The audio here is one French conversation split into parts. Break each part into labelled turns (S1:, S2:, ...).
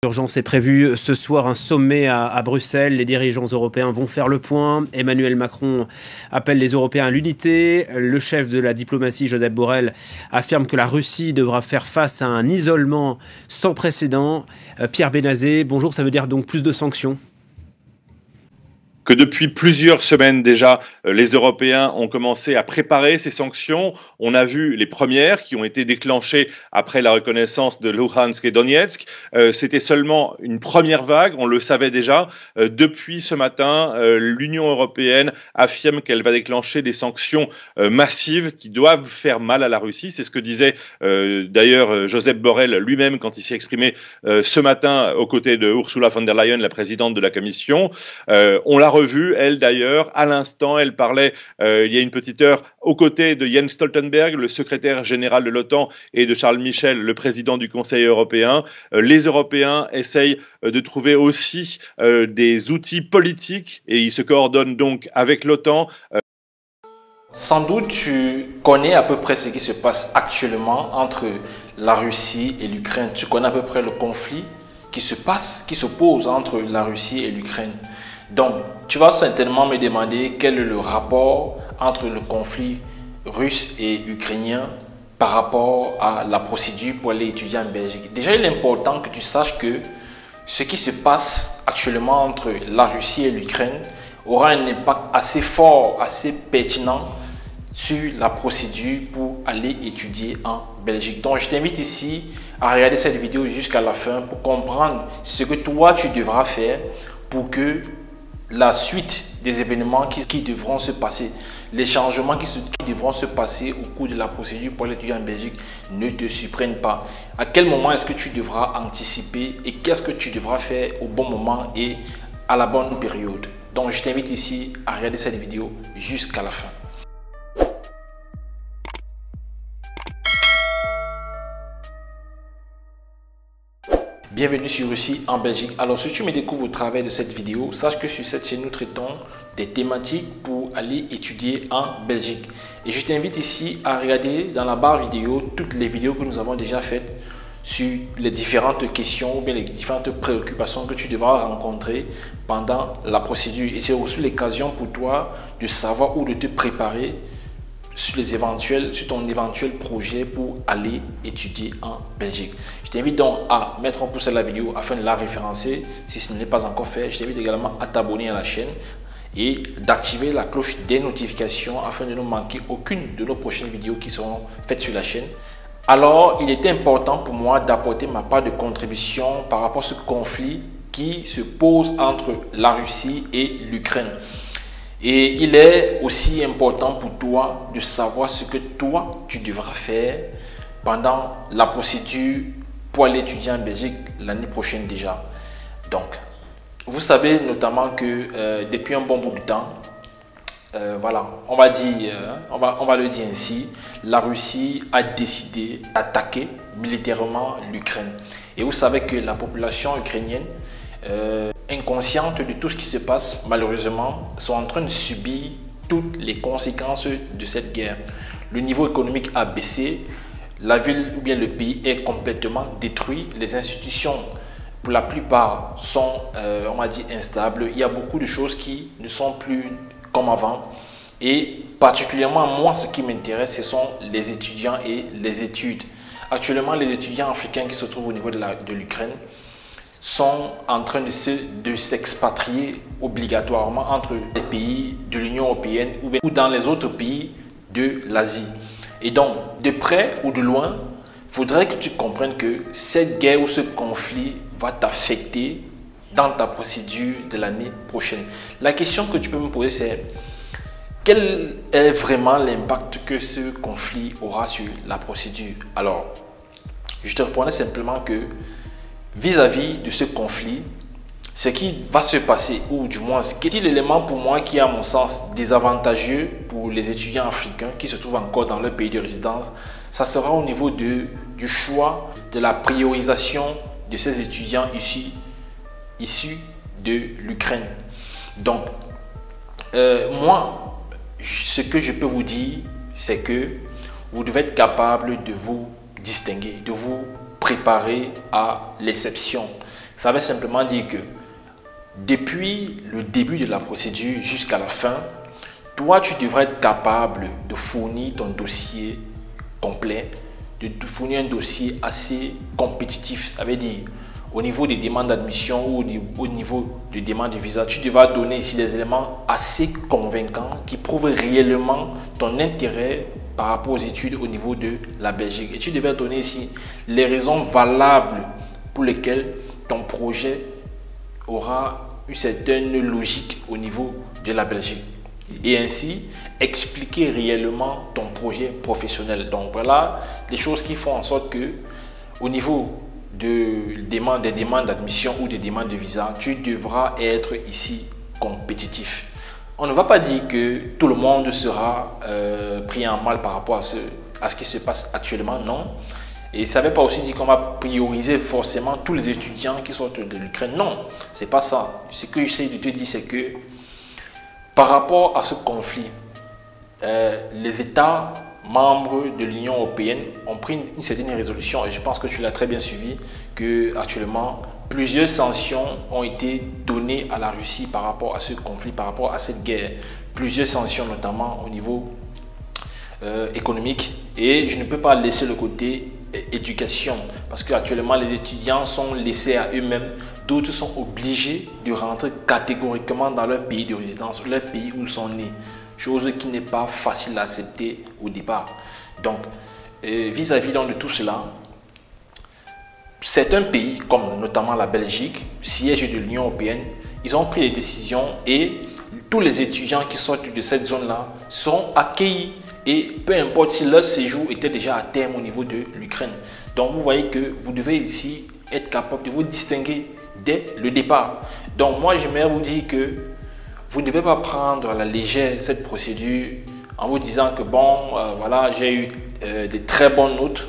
S1: L'urgence est prévue ce soir, un sommet à Bruxelles. Les dirigeants européens vont faire le point. Emmanuel Macron appelle les Européens à l'unité. Le chef de la diplomatie, Josep Borrell, affirme que la Russie devra faire face à un isolement sans précédent. Pierre Benazet, bonjour, ça veut dire donc plus de sanctions?
S2: Que depuis plusieurs semaines déjà, les Européens ont commencé à préparer ces sanctions. On a vu les premières qui ont été déclenchées après la reconnaissance de Luhansk et Donetsk. C'était seulement une première vague, on le savait déjà. Depuis ce matin, l'Union européenne affirme qu'elle va déclencher des sanctions massives qui doivent faire mal à la Russie. C'est ce que disait d'ailleurs Josep Borrell lui-même quand il s'est exprimé ce matin aux côtés de Ursula von der Leyen, la présidente de la Commission. On l'a revue, elle d'ailleurs, à l'instant, elle parlait il y a une petite heure aux côtés de Jens Stoltenberg, le secrétaire général de l'OTAN, et de Charles Michel, le président du Conseil européen. Les Européens essayent de trouver aussi des outils politiques et ils se coordonnent donc avec l'OTAN.
S3: Sans doute, tu connais à peu près ce qui se passe actuellement entre la Russie et l'Ukraine. Tu connais à peu près le conflit qui s'oppose entre la Russie et l'Ukraine. Donc, tu vas certainement me demander quel est le rapport entre le conflit russe et ukrainien par rapport à la procédure pour aller étudier en Belgique. Déjà, il est important que tu saches que ce qui se passe actuellement entre la Russie et l'Ukraine aura un impact assez fort, assez pertinent sur la procédure pour aller étudier en Belgique. Donc, je t'invite ici à regarder cette vidéo jusqu'à la fin pour comprendre ce que toi, tu devras faire pour que la suite des événements qui devront se passer, les changements qui devront se passer au cours de la procédure pour l'étudiant en Belgique ne te surprennent pas. À quel moment est-ce que tu devras anticiper et qu'est-ce que tu devras faire au bon moment et à la bonne période. Donc, je t'invite ici à regarder cette vidéo jusqu'à la fin. Bienvenue sur Russie en Belgique. Alors, si tu me découvres au travers de cette vidéo, sache que sur cette chaîne, nous traitons des thématiques pour aller étudier en Belgique. Et je t'invite ici à regarder dans la barre vidéo toutes les vidéos que nous avons déjà faites sur les différentes questions ou bien les différentes préoccupations que tu devras rencontrer pendant la procédure. Et c'est aussi l'occasion pour toi de savoir où de te préparer sur ton éventuel projet pour aller étudier en Belgique. Je t'invite donc à mettre un pouce à la vidéo afin de la référencer si ce n'est pas encore fait. Je t'invite également à t'abonner à la chaîne et d'activer la cloche des notifications afin de ne manquer aucune de nos prochaines vidéos qui seront faites sur la chaîne. Alors, il était important pour moi d'apporter ma part de contribution par rapport à ce conflit qui se pose entre la Russie et l'Ukraine. Et il est aussi important pour toi de savoir ce que toi, tu devras faire pendant la procédure pour aller étudier en Belgique l'année prochaine déjà. Donc, vous savez notamment que depuis un bon bout de temps, voilà, on va le dire ainsi, la Russie a décidé d'attaquer militairement l'Ukraine. Et vous savez que la population ukrainienne, inconsciente de tout ce qui se passe, malheureusement, sont en train de subir toutes les conséquences de cette guerre. Le niveau économique a baissé, la ville ou bien le pays est complètement détruit, les institutions, pour la plupart, sont, on va dire, instables. Il y a beaucoup de choses qui ne sont plus comme avant. Et particulièrement, moi, ce qui m'intéresse, ce sont les étudiants et les études. Actuellement, les étudiants africains qui se trouvent au niveau de l'Ukraine sont en train de s'expatrier obligatoirement entre les pays de l'Union européenne ou dans les autres pays de l'Asie. Et donc, de près ou de loin, il faudrait que tu comprennes que cette guerre ou ce conflit va t'affecter dans ta procédure de l'année prochaine. La question que tu peux me poser, c'est quel est vraiment l'impact que ce conflit aura sur la procédure? Alors, je te répondrai simplement que vis-à-vis de ce conflit, ce qui va se passer, ou du moins, ce qui est l'élément pour moi qui est à mon sens désavantageux pour les étudiants africains qui se trouvent encore dans leur pays de résidence, ça sera au niveau du choix, de la priorisation de ces étudiants issus de l'Ukraine. Donc, moi, ce que je peux vous dire, c'est que vous devez être capable de vous distinguer, de vous préparer à l'exception. Ça veut simplement dire que depuis le début de la procédure jusqu'à la fin, toi, tu devrais être capable de fournir ton dossier complet, de fournir un dossier assez compétitif. Ça veut dire, au niveau des demandes d'admission ou au niveau des demandes de visa, tu devras donner ici des éléments assez convaincants qui prouvent réellement ton intérêt par rapport aux études au niveau de la Belgique. Et tu devrais donner ici les raisons valables pour lesquelles ton projet aura une certaine logique au niveau de la Belgique. Et ainsi, expliquer réellement ton projet professionnel. Donc voilà les choses qui font en sorte que au niveau des demandes d'admission ou des demandes de visa, tu devras être ici compétitif. On ne va pas dire que tout le monde sera pris en mal par rapport à ce qui se passe actuellement, non. Et ça ne veut pas aussi dire qu'on va prioriser forcément tous les étudiants qui sortent de l'Ukraine. Non, c'est pas ça. Ce que j'essaie de te dire, c'est que par rapport à ce conflit, les États membres de l'Union européenne ont pris une certaine résolution, et je pense que tu l'as très bien suivi, que actuellement plusieurs sanctions ont été données à la Russie par rapport à ce conflit, par rapport à cette guerre. Plusieurs sanctions, notamment au niveau économique. Et je ne peux pas laisser le côté éducation, parce qu'actuellement les étudiants sont laissés à eux-mêmes. D'autres sont obligés de rentrer catégoriquement dans leur pays de résidence, leur pays où ils sont nés. Chose qui n'est pas facile à accepter au départ. Donc, vis-à-vis de tout cela, certains pays, comme notamment la Belgique, siège de l'Union européenne, ils ont pris des décisions et tous les étudiants qui sortent de cette zone-là seront accueillis. Et peu importe si leur séjour était déjà à terme au niveau de l'Ukraine. Donc, vous voyez que vous devez ici être capable de vous distinguer dès le départ. Donc, moi, j'aimerais vous dire que vous ne devez pas prendre à la légère cette procédure en vous disant que bon, voilà, j'ai eu des très bonnes notes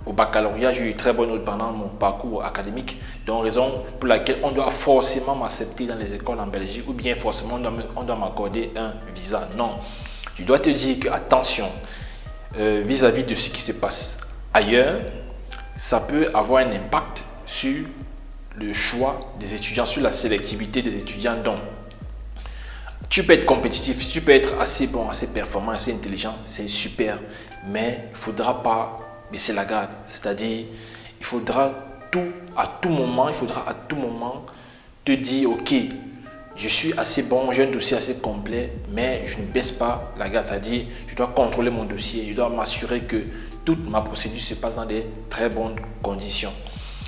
S3: au baccalauréat, j'ai eu très bonnes notes pendant mon parcours académique. Donc, raison pour laquelle on doit forcément m'accepter dans les écoles en Belgique ou bien forcément on doit m'accorder un visa. Non, je dois te dire que attention, vis-à-vis de ce qui se passe ailleurs, ça peut avoir un impact sur le choix des étudiants, sur la sélectivité des étudiants. Donc, tu peux être compétitif, tu peux être assez bon, assez performant, assez intelligent, c'est super, mais il ne faudra pas baisser la garde. C'est-à-dire, il faudra à tout moment te dire, ok, je suis assez bon, j'ai un dossier assez complet, mais je ne baisse pas la garde. C'est-à-dire, je dois contrôler mon dossier, je dois m'assurer que toute ma procédure se passe dans des très bonnes conditions.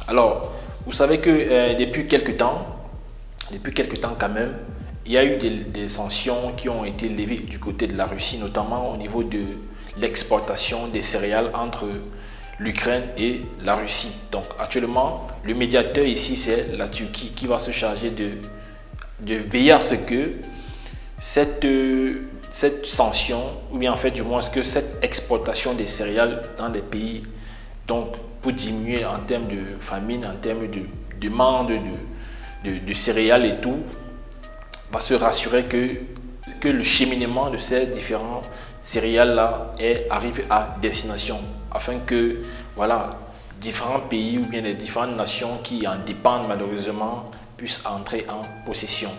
S3: Alors, vous savez que depuis quelques temps quand même, il y a eu des sanctions qui ont été levées du côté de la Russie, notamment au niveau de l'exportation des céréales entre l'Ukraine et la Russie. Donc actuellement, le médiateur ici, c'est la Turquie qui va se charger de veiller à ce que cette sanction, ou bien en fait du moins que cette exportation des céréales dans des pays, donc pour diminuer en termes de famine, en termes de demande de céréales et tout, va se rassurer que le cheminement de ces différents céréales-là arrive à destination, afin que voilà, différents pays ou bien les différentes nations qui en dépendent malheureusement puissent entrer en possession.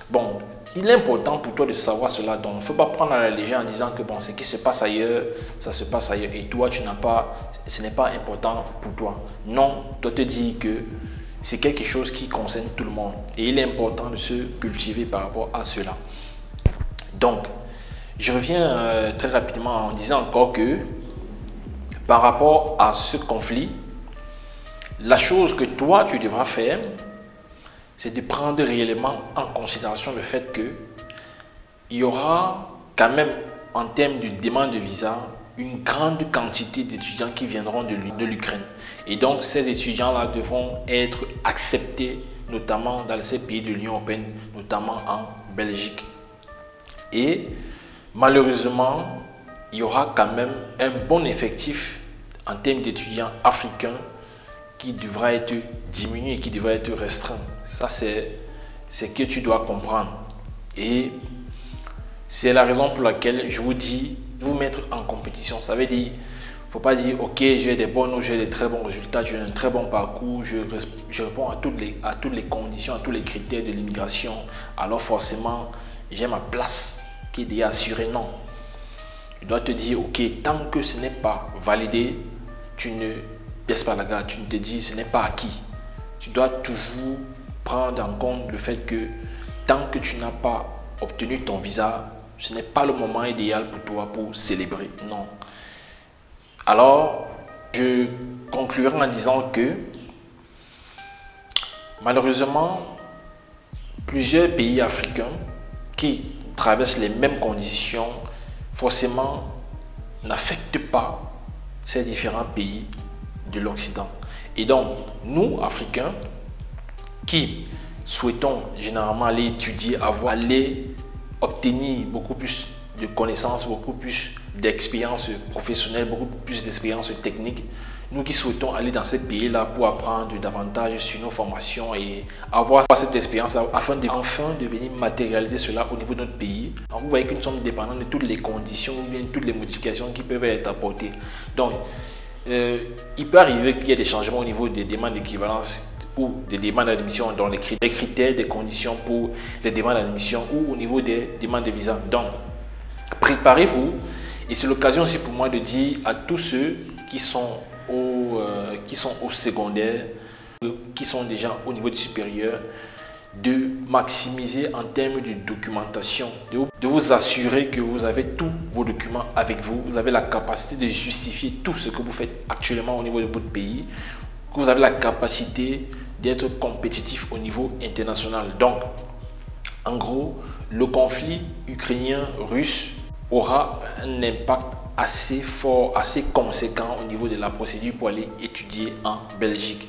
S3: Bon, il est important pour toi de savoir cela, donc il ne faut pas prendre à la légère en disant que bon, ce qui se passe ailleurs, ça se passe ailleurs et toi, ce n'est pas important pour toi. Non, tu dois te dire que c'est quelque chose qui concerne tout le monde et il est important de se cultiver par rapport à cela. Donc, je reviens très rapidement en disant encore que par rapport à ce conflit, la chose que toi tu devras faire, c'est de prendre réellement en considération le fait que il y aura quand même en termes de demande de visa une grande quantité d'étudiants qui viendront de l'Ukraine. Et donc, ces étudiants-là devront être acceptés, notamment dans ces pays de l'Union européenne, notamment en Belgique. Et malheureusement, il y aura quand même un bon effectif en termes d'étudiants africains qui devra être diminué, qui devra être restreint. Ça, c'est ce que tu dois comprendre. Et c'est la raison pour laquelle je vous dis, vous mettre en compétition. Ça veut dire, faut pas dire, ok, j'ai des bons ou j'ai des très bons résultats, j'ai un très bon parcours, je réponds à toutes les conditions, à tous les critères de l'immigration. Alors forcément, j'ai ma place qui est déjà assurée. Non. Tu dois te dire, ok, tant que ce n'est pas validé, tu ne baisses pas la garde, tu ne te dis, ce n'est pas acquis. Tu dois toujours prendre en compte le fait que tant que tu n'as pas obtenu ton visa, ce n'est pas le moment idéal pour toi pour célébrer. Non. Alors, je conclurai en disant que malheureusement, plusieurs pays africains qui traversent les mêmes conditions, forcément, n'affectent pas ces différents pays de l'Occident. Et donc, nous, Africains, qui souhaitons généralement aller étudier, aller obtenir beaucoup plus de connaissances, beaucoup plus d'expérience professionnelle, beaucoup plus d'expérience technique. Nous qui souhaitons aller dans ces pays-là pour apprendre davantage sur nos formations et avoir cette expérience-là afin de enfin de venir matérialiser cela au niveau de notre pays. Alors, vous voyez que nous sommes dépendants de toutes les conditions ou bien toutes les modifications qui peuvent être apportées. Donc, il peut arriver qu'il y ait des changements au niveau des demandes d'équivalence ou des demandes d'admission dans les critères, des conditions pour les demandes d'admission ou au niveau des demandes de visa. Donc, préparez-vous et c'est l'occasion aussi pour moi de dire à tous ceux qui sont au secondaire, qui sont déjà au niveau du supérieur, de maximiser en termes de documentation, de vous assurer que vous avez tous vos documents avec vous, vous avez la capacité de justifier tout ce que vous faites actuellement au niveau de votre pays, que vous avez la capacité d'être compétitif au niveau international. Donc, en gros, le conflit ukrainien-russe aura un impact assez fort, assez conséquent au niveau de la procédure pour aller étudier en Belgique.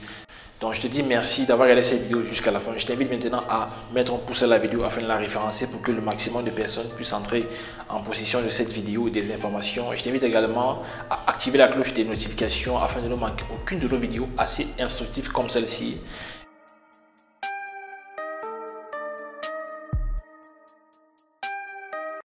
S3: Donc, je te dis merci d'avoir regardé cette vidéo jusqu'à la fin. Je t'invite maintenant à mettre un pouce à la vidéo afin de la référencer pour que le maximum de personnes puissent entrer en possession de cette vidéo et des informations. Je t'invite également à activer la cloche des notifications afin de ne manquer aucune de nos vidéos assez instructives comme celle-ci.